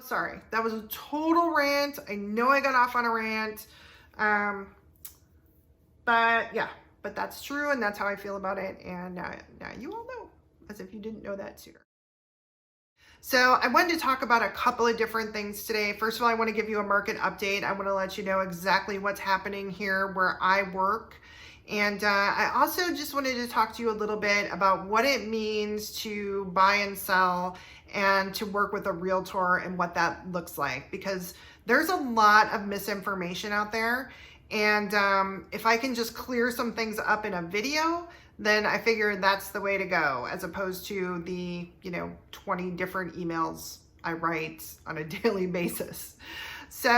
Sorry, that was a total rant. I know I got off on a rant. But yeah, but that's true, and that's how I feel about it. And now you all know, as if you didn't know that sooner. So I wanted to talk about a couple of different things today. First of all, I want to give you a market update. I want to let you know exactly what's happening here where I work. And I also just wanted to talk to you a little bit about what it means to buy and sell and to work with a realtor and what that looks like, because there's a lot of misinformation out there. And if I can just clear some things up in a video, then I figure that's the way to go, as opposed to the 20 different emails I write on a daily basis. So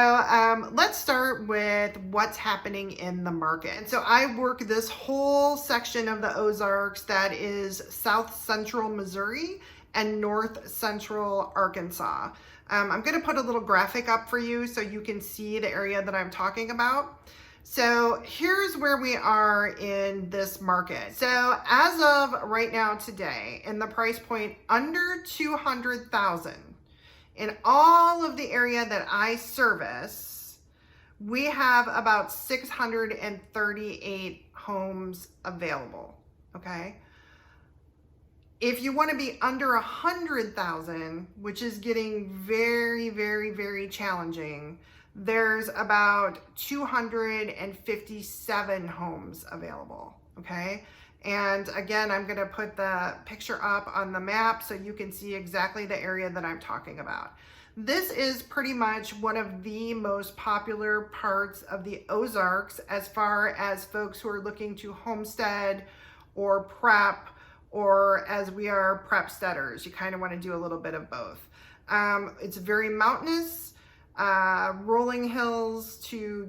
let's start with what's happening in the market. And so I work this whole section of the Ozarks that is South Central Missouri and North Central Arkansas. I'm going to put a little graphic up for you so you can see the area that I'm talking about. So here's where we are in this market. So as of right now today, in the price point under 200,000, in all of the area that I service, we have about 638 homes available, okay? If you want to be under 100,000, which is getting very, very, very challenging, there's about 257 homes available, okay? And again, I'm going to put the picture up on the map so you can see exactly the area that I'm talking about. This is pretty much one of the most popular parts of the Ozarks as far as folks who are looking to homestead or prep, or as we are prep steaders. You kind of want to do a little bit of both. It's very mountainous, rolling hills to,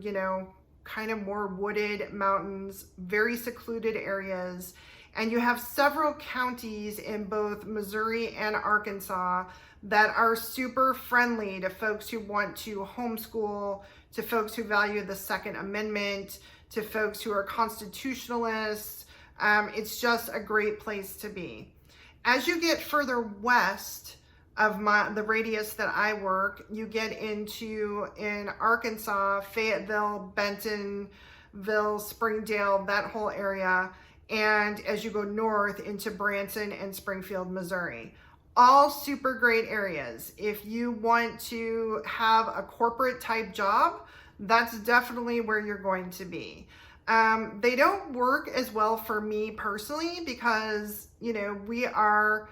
kind of more wooded mountains, very secluded areas. And you have several counties in both Missouri and Arkansas that are super friendly to folks who want to homeschool, to folks who value the Second Amendment, to folks who are constitutionalists. It's just a great place to be. As you get further west of the radius that I work, you get into, in Arkansas, Fayetteville, Bentonville, Springdale, that whole area. And as you go north into Branson and Springfield, Missouri. All super great areas. If you want to have a corporate type job, that's definitely where you're going to be. They don't work as well for me personally because, we are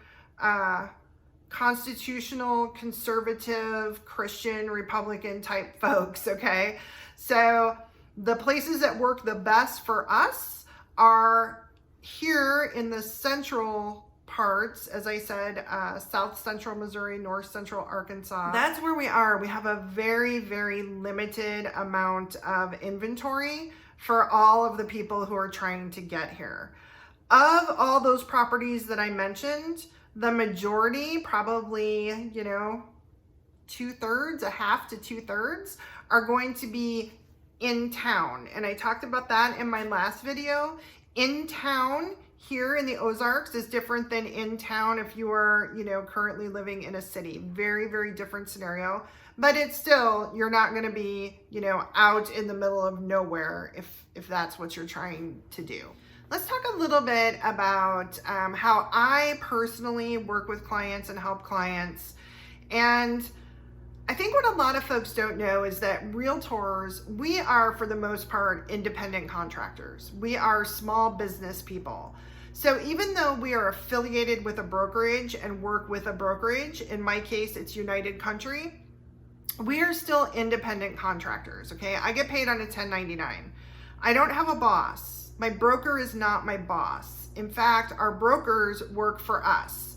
constitutional, conservative, Christian, Republican type folks, okay? So the places that work the best for us are here in the central parts, as I said, South Central Missouri, North Central Arkansas. That's where we are. We have a very, very limited amount of inventory for all of the people who are trying to get here. Of all those properties that I mentioned, the majority, probably, 2/3, a half to 2/3, are going to be in town. And I talked about that in my last video. In town here in the Ozarks is different than in town if you are, currently living in a city. Very, very different scenario. But it's still, you're not going to be, out in the middle of nowhere if that's what you're trying to do. Let's talk a little bit about how I personally work with clients and help clients. And I think what a lot of folks don't know is that realtors, we are, for the most part, independent contractors. We are small business people. So even though we are affiliated with a brokerage and work with a brokerage, in my case, it's United Country, we are still independent contractors, okay? I get paid on a 1099. I don't have a boss. My broker is not my boss. In fact, our brokers work for us.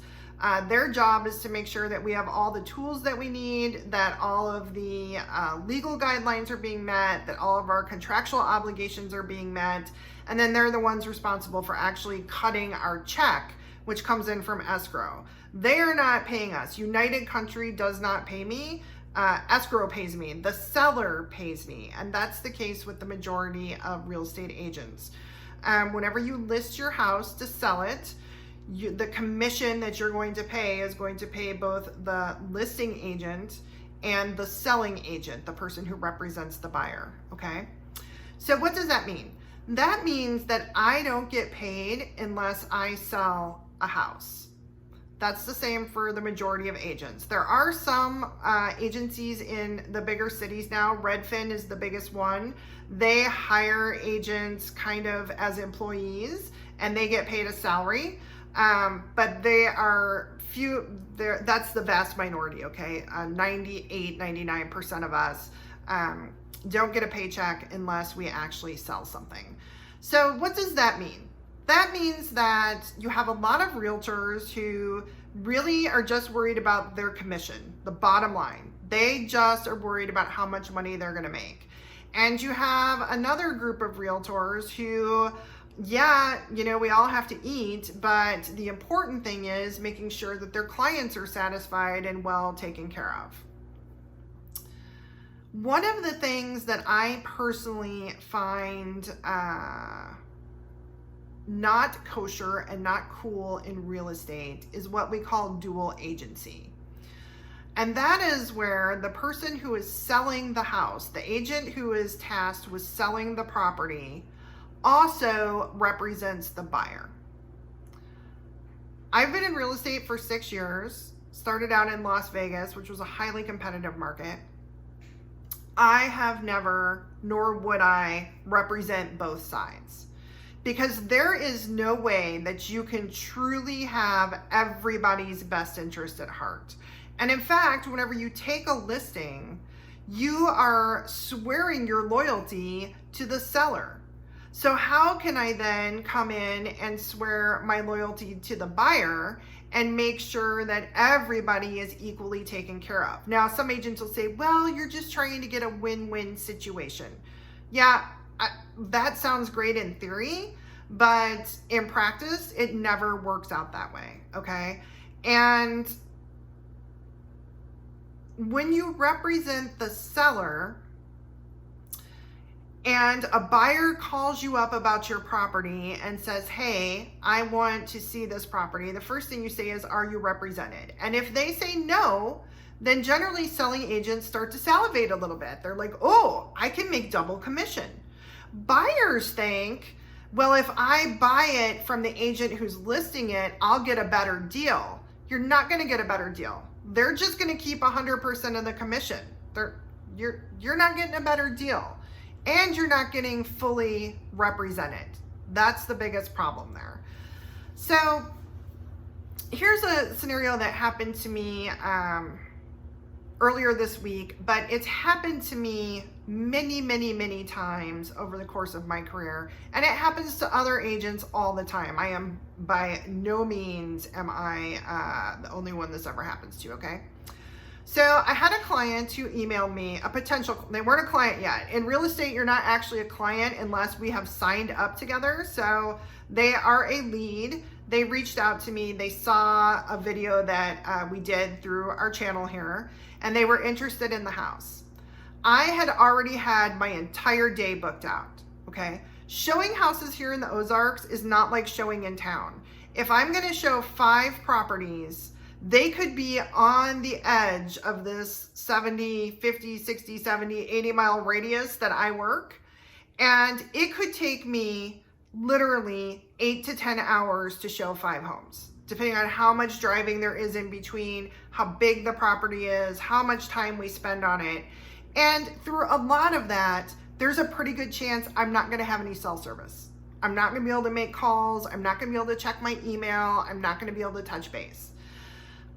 Their job is to make sure that we have all the tools that we need, that all of the legal guidelines are being met, that all of our contractual obligations are being met, and then they're the ones responsible for actually cutting our check, which comes in from escrow. They are not paying us. United Country does not pay me. Escrow pays me. The seller pays me. And that's the case with the majority of real estate agents. Whenever you list your house to sell it, the commission that you're going to pay is going to pay both the listing agent and the selling agent, the person who represents the buyer, okay? So what does that mean? That means that I don't get paid unless I sell a house. That's the same for the majority of agents. There are some agencies in the bigger cities now. Redfin is the biggest one. They hire agents kind of as employees and they get paid a salary. But they are few, that's the vast minority, okay? 98, 99% of us don't get a paycheck unless we actually sell something. So what does that mean? That means that you have a lot of realtors who really are just worried about their commission, the bottom line. They just are worried about how much money they're going to make. And you have another group of realtors who, yeah, you know, we all have to eat, but the important thing is making sure that their clients are satisfied and well taken care of. One of the things that I personally find not kosher and not cool in real estate is what we call dual agency. And that is where the person who is selling the house, the agent who is tasked with selling the property, also represents the buyer. I've been in real estate for 6 years, started out in Las Vegas, which was a highly competitive market. I have never, nor would I, represent both sides, because there is no way that you can truly have everybody's best interest at heart. And in fact, whenever you take a listing, you are swearing your loyalty to the seller. So how can I then come in and swear my loyalty to the buyer and make sure that everybody is equally taken care of? Now, some agents will say, well, you're just trying to get a win-win situation. Yeah, that sounds great in theory, but in practice, it never works out that way, okay? And when you represent the seller and a buyer calls you up about your property and says, hey, I want to see this property, the first thing you say is, are you represented? And if they say no, then generally selling agents start to salivate a little bit. They're like, oh, I can make double commission. Buyers think, well, if I buy it from the agent who's listing it, I'll get a better deal. You're not going to get a better deal. They're just going to keep 100% of the commission. You're not getting a better deal. And you're not getting fully represented. That's the biggest problem there. So here's a scenario that happened to me earlier this week, but it's happened to me many, many, many times over the course of my career. And it happens to other agents all the time. I am by no means am I the only one this ever happens to, okay? So I had a client who emailed me, they weren't a client yet. In real estate, you're not actually a client unless we have signed up together. So they are a lead. They reached out to me. They saw a video that we did through our channel here, and they were interested in the house. I had already had my entire day booked out, okay? Showing houses here in the Ozarks is not like showing in town. If I'm gonna show 5 properties, they could be on the edge of this 70, 50, 60, 70, 80 mile radius that I work. And it could take me literally 8 to 10 hours to show 5 homes, depending on how much driving there is in between, how big the property is, how much time we spend on it. And through a lot of that, there's a pretty good chance I'm not going to have any cell service. I'm not going to be able to make calls. I'm not going to be able to check my email. I'm not going to be able to touch base.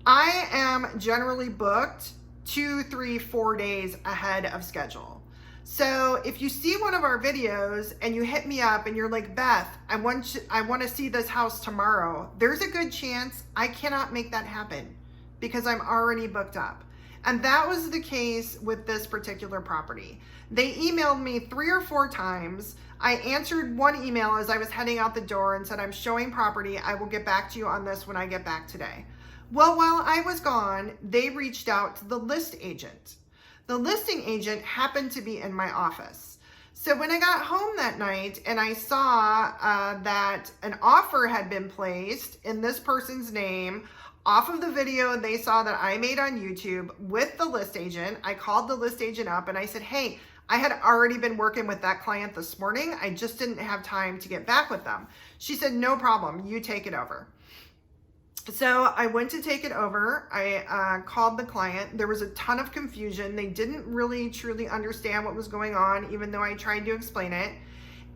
I am generally booked 2, 3, 4 days ahead of schedule. So if you see one of our videos and you hit me up and you're like, Beth, I want to see this house tomorrow, there's a good chance I cannot make that happen because I'm already booked up. And that was the case with this particular property. They emailed me 3 or 4 times. I answered one email as I was heading out the door and said, I'm showing property. I will get back to you on this when I get back today. Well, while I was gone, they reached out to the list agent. The listing agent happened to be in my office. So when I got home that night and I saw that an offer had been placed in this person's name off of the video they saw that I made on YouTube with the list agent. I called the list agent up and I said, hey, I had already been working with that client this morning. I just didn't have time to get back with them. She said, no problem, you take it over. So I went to take it over. I called the client. There was a ton of confusion. They didn't really truly understand what was going on, even though I tried to explain it.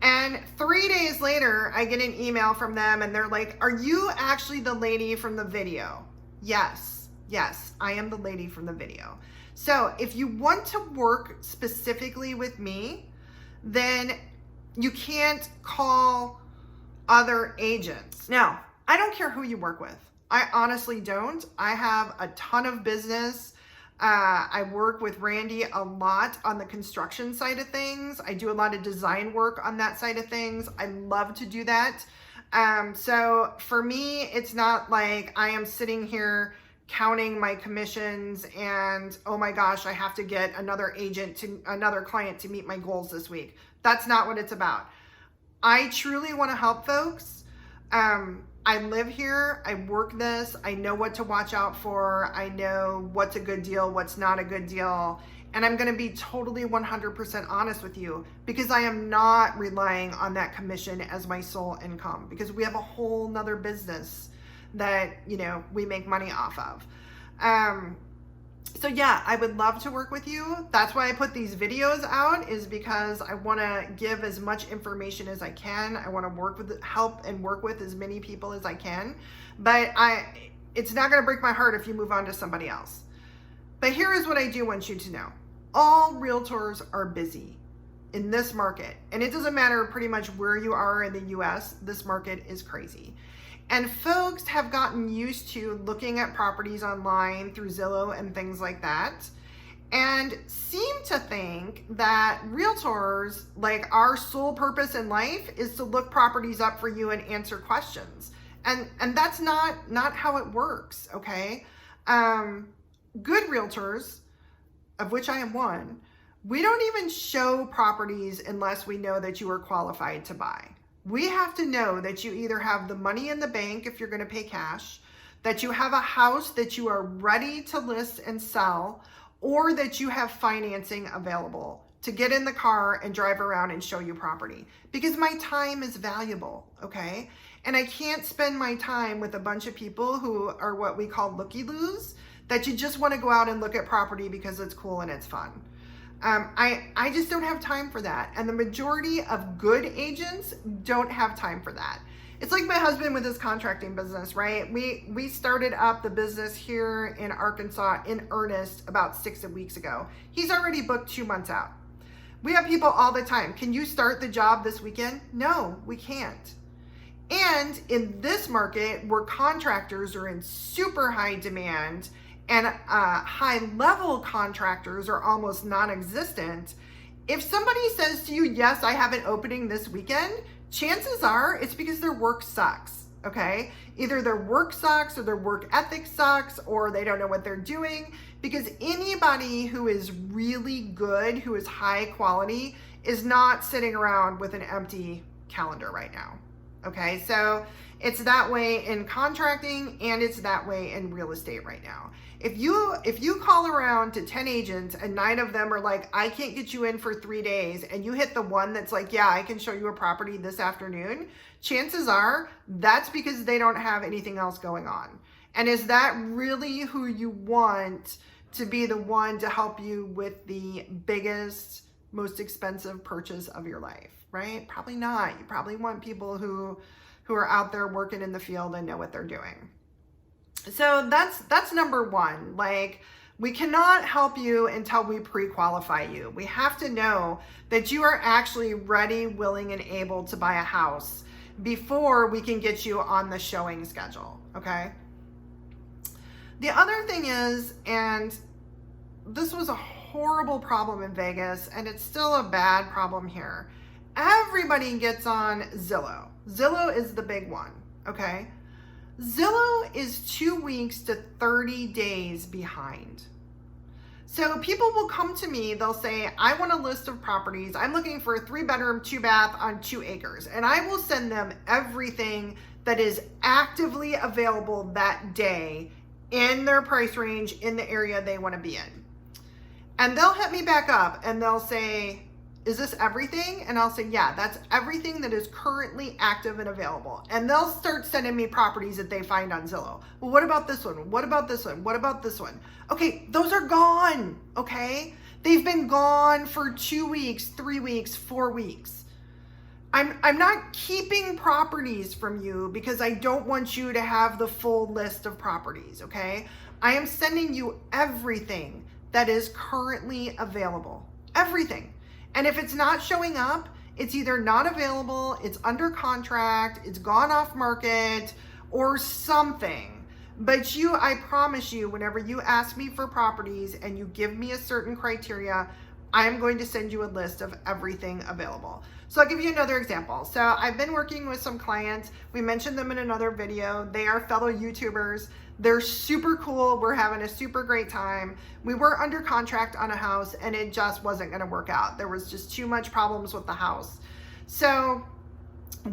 And 3 days later, I get an email from them and they're like, are you actually the lady from the video? Yes, I am the lady from the video. So if you want to work specifically with me, then you can't call other agents. Now, I don't care who you work with. I honestly don't. I have a ton of business. I work with Randy a lot on the construction side of things. I do a lot of design work on that side of things. I love to do that. So for me, it's not like I am sitting here counting my commissions and, oh my gosh, I have to get another client to meet my goals this week. That's not what it's about. I truly want to help folks. I live here, I work this, I know what to watch out for, I know what's a good deal, what's not a good deal, and I'm gonna be totally 100% honest with you because I am not relying on that commission as my sole income because we have a whole nother business that, you know, we make money off of. So yeah, I would love to work with you. That's why I put these videos out, is because I want to give as much information as I can. I want to help and work with as many people as I can. But it's not going to break my heart if you move on to somebody else. But here is what I do want you to know. All realtors are busy in this market. And it doesn't matter pretty much where you are in the US, this market is crazy. And folks have gotten used to looking at properties online through Zillow and things like that, and seem to think that realtors, like, our sole purpose in life is to look properties up for you and answer questions. And that's not how it works, okay? Good realtors, of which I am one, we don't even show properties unless we know that you are qualified to buy. We have to know that you either have the money in the bank if you're going to pay cash, that you have a house that you are ready to list and sell, or that you have financing available to get in the car and drive around and show you property. Because my time is valuable, okay? And I can't spend my time with a bunch of people who are what we call looky-loos, that you just want to go out and look at property because it's cool and it's fun. I just don't have time for that. And the majority of good agents don't have time for that. It's like my husband with his contracting business, right? We started up the business here in Arkansas in earnest about 6 weeks ago. He's already booked 2 months out. We have people all the time. Can you start the job this weekend? No, we can't. And in this market where contractors are in super high demand and high-level contractors are almost non-existent, if somebody says to you, yes, I have an opening this weekend, chances are it's because their work sucks, okay? Either their work sucks or their work ethic sucks or they don't know what they're doing, because anybody who is really good, who is high quality, is not sitting around with an empty calendar right now, okay? So it's that way in contracting and it's that way in real estate right now. If you call around to 10 agents and 9 of them are like, I can't get you in for 3 days, and you hit the one that's like, yeah, I can show you a property this afternoon, chances are that's because they don't have anything else going on. And is that really who you want to be the one to help you with the biggest, most expensive purchase of your life, right? Probably not. You probably want people who are out there working in the field and know what they're doing. So that's number one. Like, we cannot help you until we pre-qualify you. We have to know that you are actually ready, willing, and able to buy a house before we can get you on the showing schedule, okay? The other thing is, and this was a horrible problem in Vegas, and it's still a bad problem here. Everybody gets on Zillow. Zillow is the big one, okay? Zillow is 2 weeks to 30 days behind. So people will come to me, they'll say, I want a list of properties. I'm looking for a 3-bedroom, 2-bath on 2 acres. And I will send them everything that is actively available that day in their price range in the area they want to be in. And they'll hit me back up and they'll say, is this everything? And I'll say, yeah, that's everything that is currently active and available. And they'll start sending me properties that they find on Zillow. Well, what about this one? What about this one? What about this one? Okay, those are gone, okay? They've been gone for 2 weeks, 3 weeks, 4 weeks. I'm not keeping properties from you because I don't want you to have the full list of properties, okay? I am sending you everything that is currently available, everything. And if it's not showing up, it's either not available, it's under contract, it's gone off market, or something. But I promise you, whenever you ask me for properties and you give me a certain criteria, I'm going to send you a list of everything available. So I'll give you another example. So I've been working with some clients. We mentioned them in another video. They are fellow YouTubers. They're super cool. We're having a super great time. We were under contract on a house and it just wasn't going to work out. There was just too much problems with the house. So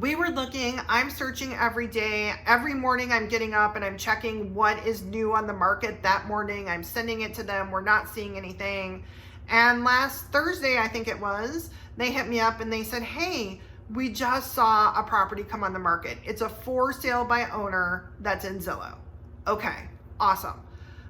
we were looking, I'm searching every day. Every morning I'm getting up and I'm checking what is new on the market that morning. I'm sending it to them. We're not seeing anything. And last Thursday, I think it was, they hit me up and they said, hey, we just saw a property come on the market. It's a for sale by owner that's in Zillow. Okay, awesome.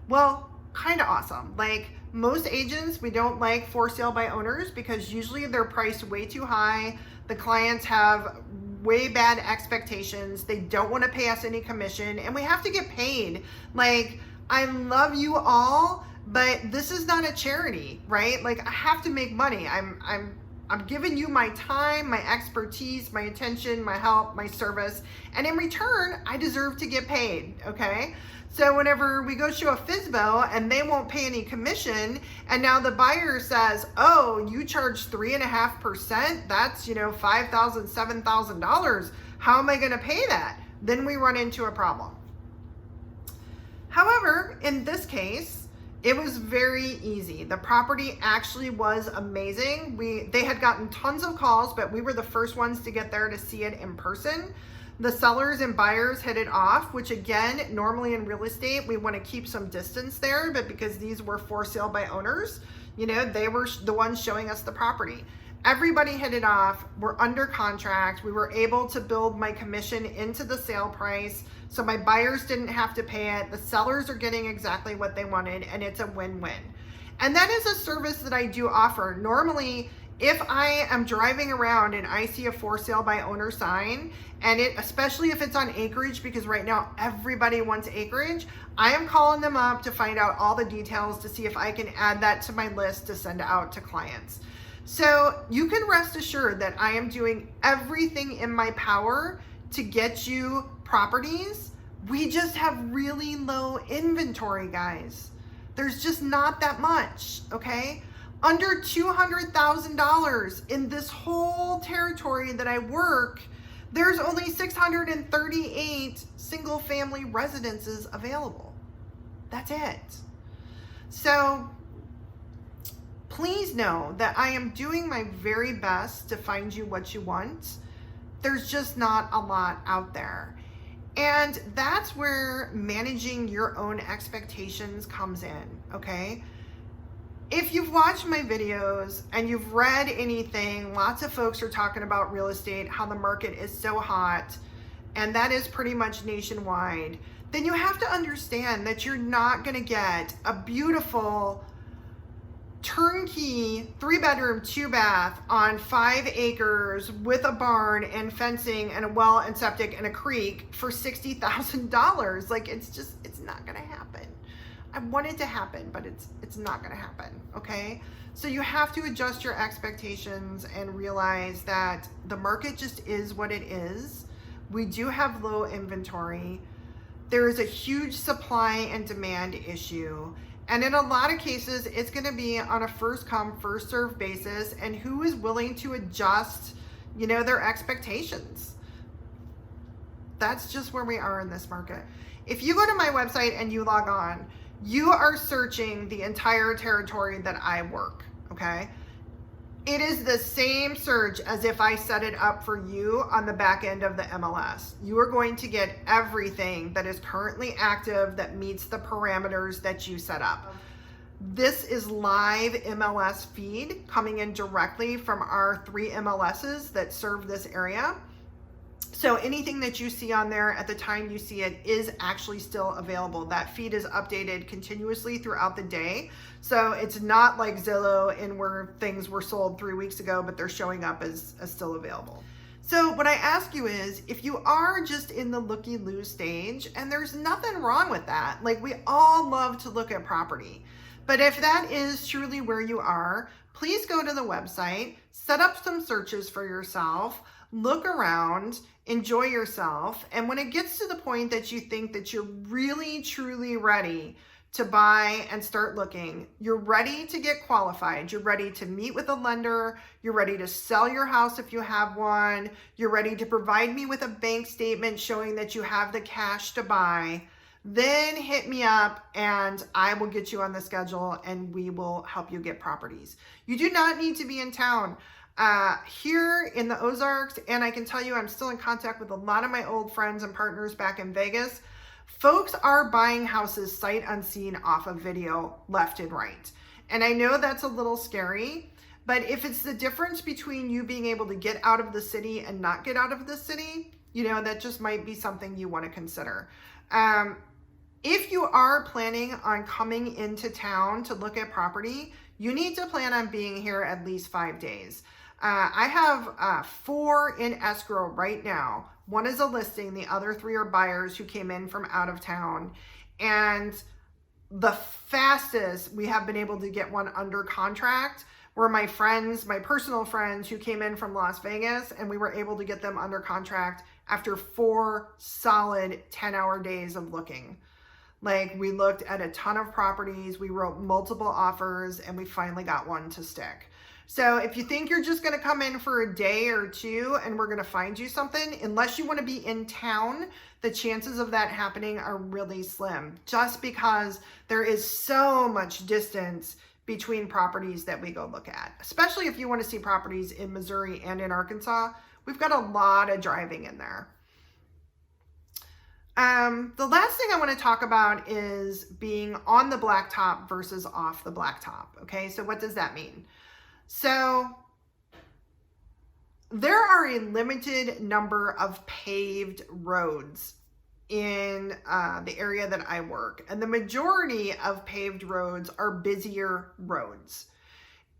Well, kind of awesome. Like most agents, we don't like for sale by owners because usually they're priced way too high. The clients have way bad expectations. They don't want to pay us any commission and we have to get paid. Like, I love you all, but this is not a charity, right? Like I have to make money. I'm giving you my time, my expertise, my attention, my help, my service, and in return, I deserve to get paid, okay? So whenever we go show a FSBO and they won't pay any commission, and now the buyer says, oh, you charge 3.5%, that's, $5,000, $7,000. How am I gonna pay that? Then we run into a problem. However, in this case, it was very easy. The property actually was amazing. They had gotten tons of calls, but we were the first ones to get there to see it in person. The sellers and buyers hit it off, which again, normally in real estate, we want to keep some distance there, but because these were for sale by owners, they were the ones showing us the property. Everybody hit it off. We're under contract. We were able to build my commission into the sale price. So my buyers didn't have to pay it. The sellers are getting exactly what they wanted and it's a win-win. And that is a service that I do offer. Normally, if I am driving around and I see a for sale by owner sign, and especially if it's on acreage, because right now everybody wants acreage, I am calling them up to find out all the details to see if I can add that to my list to send out to clients. So you can rest assured that I am doing everything in my power to get you properties. We just have really low inventory, guys. There's just not that much, okay? Under $200,000 in this whole territory that I work, there's only 638 single family residences available. That's it. So please know that I am doing my very best to find you what you want. There's just not a lot out there. And that's where managing your own expectations comes in, okay? If you've watched my videos and you've read anything, lots of folks are talking about real estate, how the market is so hot, and that is pretty much nationwide, then you have to understand that you're not gonna get a beautiful turnkey 3-bedroom, 2-bath on 5 acres with a barn and fencing and a well and septic and a creek for $60,000. Like it's not gonna happen. I want it to happen, but it's not gonna happen, okay? So you have to adjust your expectations and realize that the market just is what it is. We do have low inventory. There is a huge supply and demand issue. And in a lot of cases, it's going to be on a first come, first served basis, and who is willing to adjust, their expectations. That's just where we are in this market. If you go to my website and you log on, you are searching the entire territory that I work, okay? It is the same search as if I set it up for you on the back end of the MLS. You are going to get everything that is currently active that meets the parameters that you set up. This is live MLS feed coming in directly from our 3 MLSs that serve this area. So anything that you see on there at the time you see it is actually still available. That feed is updated continuously throughout the day. So it's not like Zillow and where things were sold 3 weeks ago, but they're showing up as still available. So what I ask you is, if you are just in the looky-loo stage, and there's nothing wrong with that, like we all love to look at property, but if that is truly where you are, please go to the website, set up some searches for yourself, look around, enjoy yourself. And when it gets to the point that you think that you're really, truly ready to buy and start looking, you're ready to get qualified, you're ready to meet with a lender, you're ready to sell your house if you have one, you're ready to provide me with a bank statement showing that you have the cash to buy, then hit me up and I will get you on the schedule and we will help you get properties. You do not need to be in town. Here in the Ozarks, and I can tell you I'm still in contact with a lot of my old friends and partners back in Vegas. Folks are buying houses sight unseen off of video left and right. And I know that's a little scary, but if it's the difference between you being able to get out of the city and not get out of the city, you know, that just might be something you want to consider. If you are planning on coming into town to look at property, you need to plan on being here at least 5 days. I have 4 in escrow right now. 1 is a listing. The other 3 are buyers who came in from out of town. And the fastest we have been able to get one under contract were my friends, my personal friends who came in from Las Vegas, and we were able to get them under contract after 4 solid 10-hour days of looking. Like, we looked at a ton of properties, we wrote multiple offers, and we finally got one to stick. So if you think you're just going to come in for a day or 2 and we're going to find you something, unless you want to be in town, the chances of that happening are really slim, just because there is so much distance between properties that we go look at. Especially if you want to see properties in Missouri and in Arkansas, we've got a lot of driving in there. The last thing I want to talk about is being on the blacktop versus off the blacktop. Okay, so what does that mean? So there are a limited number of paved roads in the area that I work, and the majority of paved roads are busier roads.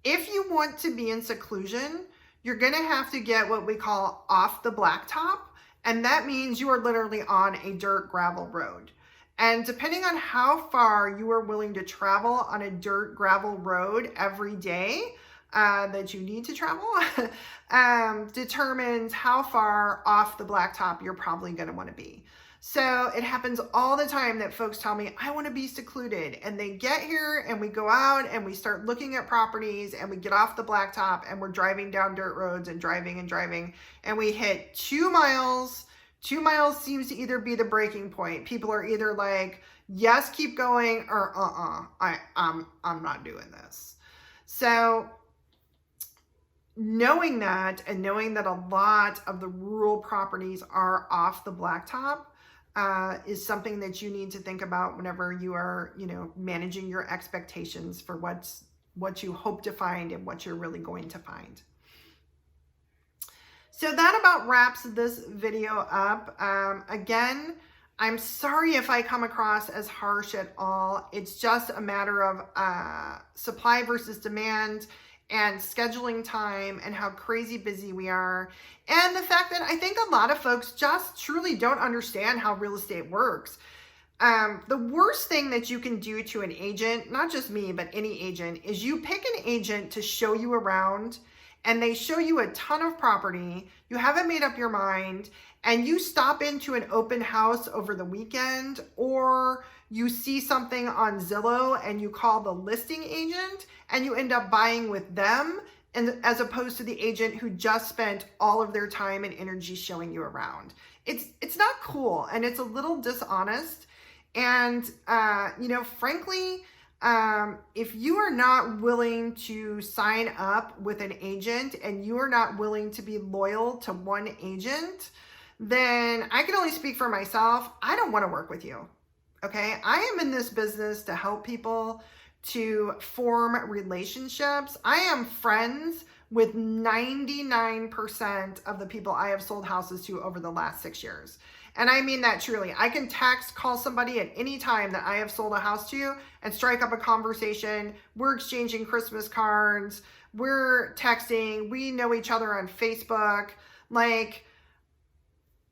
If you want to be in seclusion, you're going to have to get what we call off the blacktop, and that means you are literally on a dirt gravel road. And depending on how far you are willing to travel on a dirt gravel road every day, that you need to travel determines how far off the blacktop you're probably going to want to be. So it happens all the time that folks tell me, I want to be secluded. And they get here and we go out and we start looking at properties and we get off the blacktop and we're driving down dirt roads and driving and we hit 2 miles. 2 miles seems to either be the breaking point. People are either like, yes, keep going, or I'm not doing this. So knowing that, and knowing that a lot of the rural properties are off the blacktop, is something that you need to think about whenever you are, managing your expectations for what you hope to find and what you're really going to find. So that about wraps this video up. Again, I'm sorry if I come across as harsh at all. It's just a matter of supply versus demand and scheduling time and how crazy busy we are. And the fact that I think a lot of folks just truly don't understand how real estate works. The worst thing that you can do to an agent, not just me, but any agent, is you pick an agent to show you around and they show you a ton of property, you haven't made up your mind, and you stop into an open house over the weekend, or you see something on Zillow and you call the listing agent and you end up buying with them, and as opposed to the agent who just spent all of their time and energy showing you around. It's not cool, and it's a little dishonest. And frankly, If you are not willing to sign up with an agent and you are not willing to be loyal to one agent, then I can only speak for myself. I don't want to work with you. Okay. I am in this business to help people to form relationships. I am friends with 99% of the people I have sold houses to over the last 6 years. And I mean that truly. I can text, call somebody at any time that I have sold a house to and strike up a conversation. We're exchanging Christmas cards. We're texting. We know each other on Facebook. Like,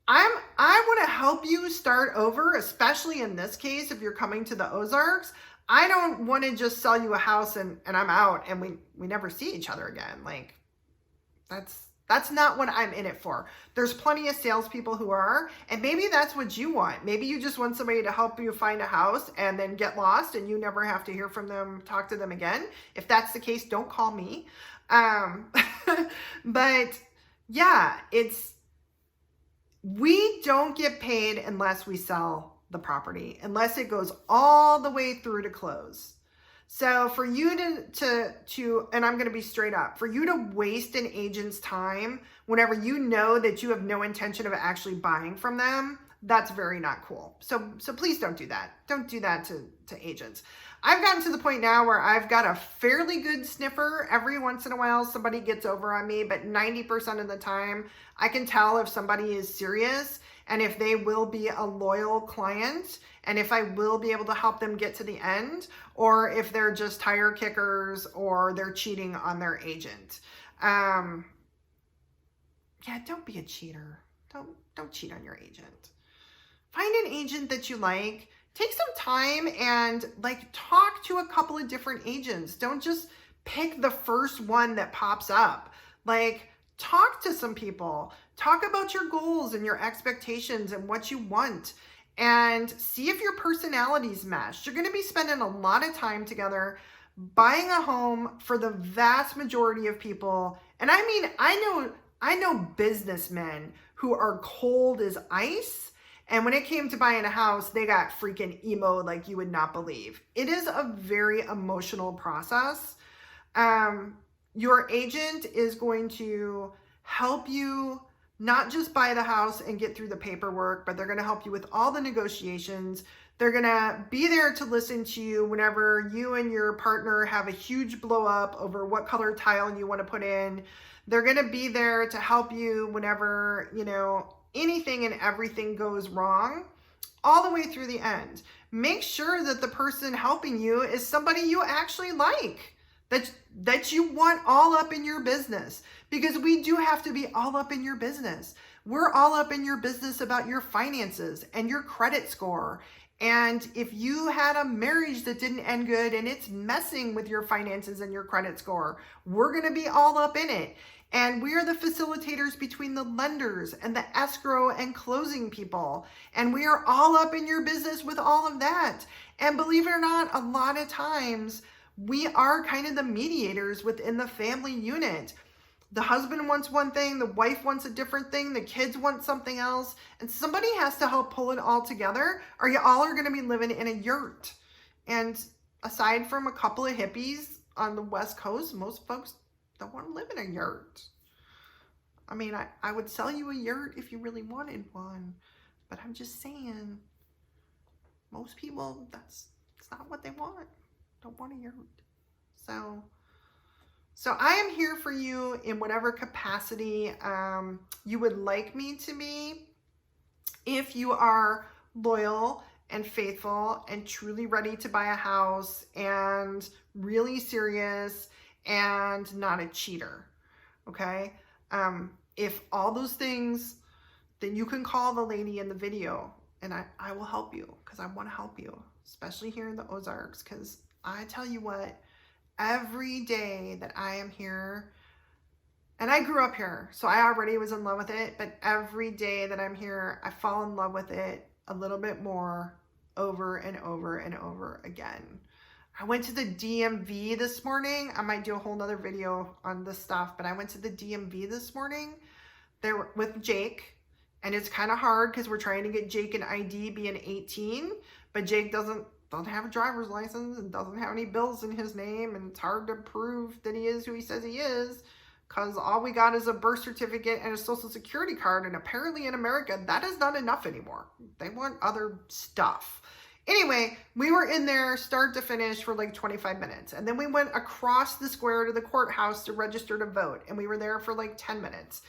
I want to help you start over, especially in this case, if you're coming to the Ozarks. I don't want to just sell you a house and I'm out and we never see each other again. Like, that's not what I'm in it for. There's plenty of salespeople who are, and maybe that's what you want. Maybe you just want somebody to help you find a house and then get lost and you never have to hear from them, talk to them again. If that's the case, don't call me. But yeah, we don't get paid unless we sell the property, unless it goes all the way through to close. So for you to and I'm going to be straight up, for you to waste an agent's time whenever you know that you have no intention of actually buying from them, that's very not cool. So please don't do that. Don't do that to agents. I've gotten to the point now where I've got a fairly good sniffer. Every once in a while, somebody gets over on me, but 90% of the time, I can tell if somebody is serious and if they will be a loyal client and if I will be able to help them get to the end, or if they're just tire kickers or they're cheating on their agent. Yeah, don't be a cheater. Don't cheat on your agent. Find an agent that you like. Take some time and talk to a couple of different agents. Don't just pick the first one that pops up. Talk to some people. Talk about your goals and your expectations and what you want, and see if your personalities mesh. You're going to be spending a lot of time together buying a home for the vast majority of people. And I mean, I know businessmen who are cold as ice. And when it came to buying a house, they got freaking emo like you would not believe. It is a very emotional process. Your agent is going to help you not just buy the house and get through the paperwork, but they're going to help you with all the negotiations. They're going to be there to listen to you whenever you and your partner have a huge blow up over what color tile you want to put in. They're going to be there to help you whenever, anything and everything goes wrong, all the way through the end. Make sure that the person helping you is somebody you actually like, that you want all up in your business, because we do have to be all up in your business. We're all up in your business about your finances and your credit score. And if you had a marriage that didn't end good and it's messing with your finances and your credit score, we're going to be all up in it. And we are the facilitators between the lenders and the escrow and closing people. And we are all up in your business with all of that. And believe it or not, a lot of times we are kind of the mediators within the family unit. The husband wants one thing, the wife wants a different thing, the kids want something else, and somebody has to help pull it all together, or you all are going to be living in a yurt. And aside from a couple of hippies on the West Coast, most folks don't want to live in a yurt. I mean, I would sell you a yurt if you really wanted one, but I'm just saying, most people, that's not what they want. Don't want a yurt. So I am here for you in whatever capacity you would like me to be. If you are loyal and faithful and truly ready to buy a house and really serious and not a cheater, okay? If all those things, then you can call the lady in the video and I will help you, because I want to help you, especially here in the Ozarks, because I tell you what, every day that I am here, and I grew up here, so I already was in love with it, but every day that I'm here, I fall in love with it a little bit more over and over and over again. I went to the DMV this morning. I might do a whole nother video on this stuff, but I went to the DMV this morning there with Jake, and it's kind of hard because we're trying to get Jake an ID being 18, but Jake doesn't doesn't have a driver's license and doesn't have any bills in his name, and it's hard to prove that he is who he says he is, because all we got is a birth certificate and a social security card, and apparently in America, that is not enough anymore. They want other stuff. Anyway, we were in there start to finish for like 25 minutes, and then we went across the square to the courthouse to register to vote, and we were there for like 10 minutes.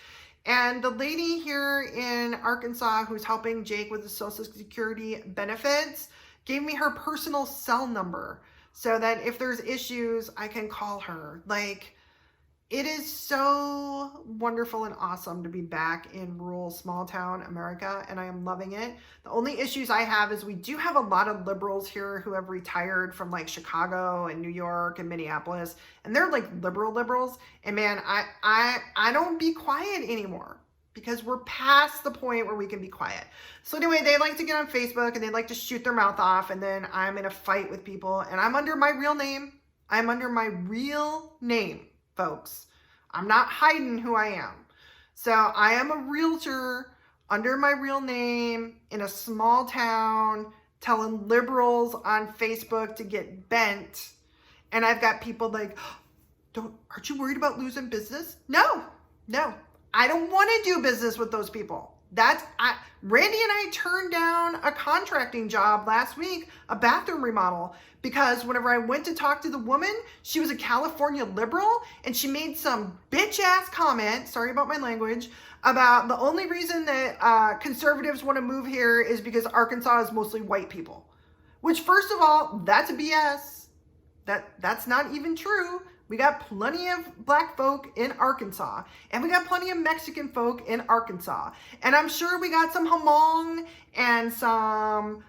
And the lady here in Arkansas who's helping Jake with the Social Security benefits gave me her personal cell number so that if there's issues, I can call her. Like, it is so wonderful and awesome to be back in rural small town America, and I am loving it. The only issues I have is we do have a lot of liberals here who have retired from like Chicago and New York and Minneapolis, and they're like liberals. And man, I don't be quiet anymore, because we're past the point where we can be quiet. So anyway, they like to get on Facebook and they like to shoot their mouth off, and then I'm in a fight with people, and I'm under my real name. I'm under my real name, folks. I'm not hiding who I am. So I am a realtor under my real name in a small town telling liberals on Facebook to get bent. And I've got people like, aren't you worried about losing business? No. I don't want to do business with those people. Randy and I turned down a contracting job last week, a bathroom remodel, because whenever I went to talk to the woman, she was a California liberal, and she made some bitch ass comment, sorry about my language, about the only reason that conservatives want to move here is because Arkansas is mostly white people. Which, first of all, that's a BS. That's not even true. We got plenty of black folk in Arkansas, and we got plenty of Mexican folk in Arkansas. And I'm sure we got some Hmong and some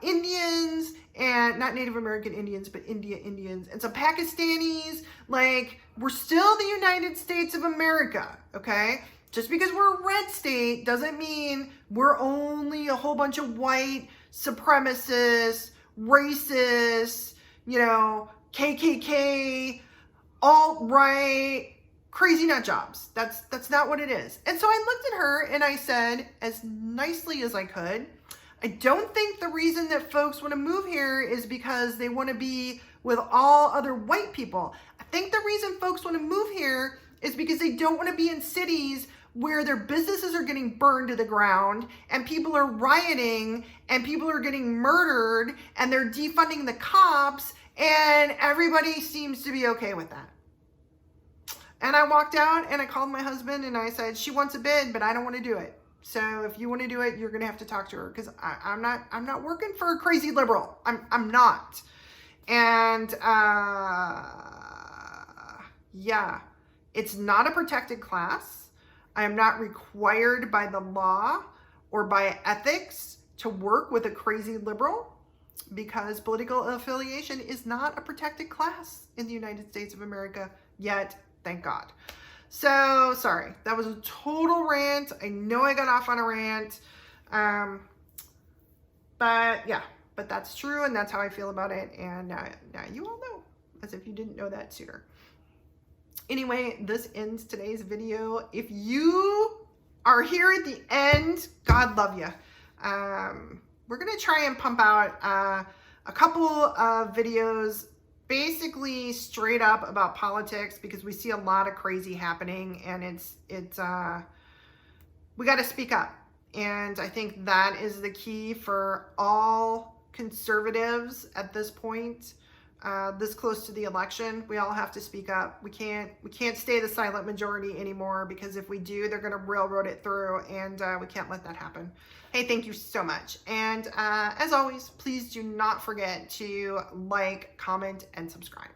Indians, and not Native American Indians, but Indians, and some Pakistanis. Like, we're still the United States of America, okay? Just because we're a red state doesn't mean we're only a whole bunch of white supremacists, racists, KKK, alt-right, crazy nut jobs. That's not what it is. And so I looked at her and I said, as nicely as I could, I don't think the reason that folks want to move here is because they want to be with all other white people. I think the reason folks want to move here is because they don't want to be in cities where their businesses are getting burned to the ground, and people are rioting, and people are getting murdered, and they're defunding the cops, and everybody seems to be okay with that. And I walked out and I called my husband and I said, she wants a bid, but I don't want to do it. So if you want to do it, you're going to have to talk to her, because I'm not working for a crazy liberal. I'm not. And yeah, it's not a protected class. I am not required by the law or by ethics to work with a crazy liberal, because political affiliation is not a protected class in the United States of America yet, thank God. So, sorry, that was a total rant. I know I got off on a rant, but that's true, and that's how I feel about it, and now you all know, as if you didn't know that sooner. Anyway, this ends today's video. If you are here at the end, God love you. We're going to try and pump out a couple of videos basically straight up about politics, because we see a lot of crazy happening, and it's we got to speak up. And I think that is the key for all conservatives at this point. This close to the election, we all have to speak up. We can't stay the silent majority anymore, because if we do, they're going to railroad it through, and we can't let that happen. Hey, thank you so much. And as always, please do not forget to like, comment, and subscribe.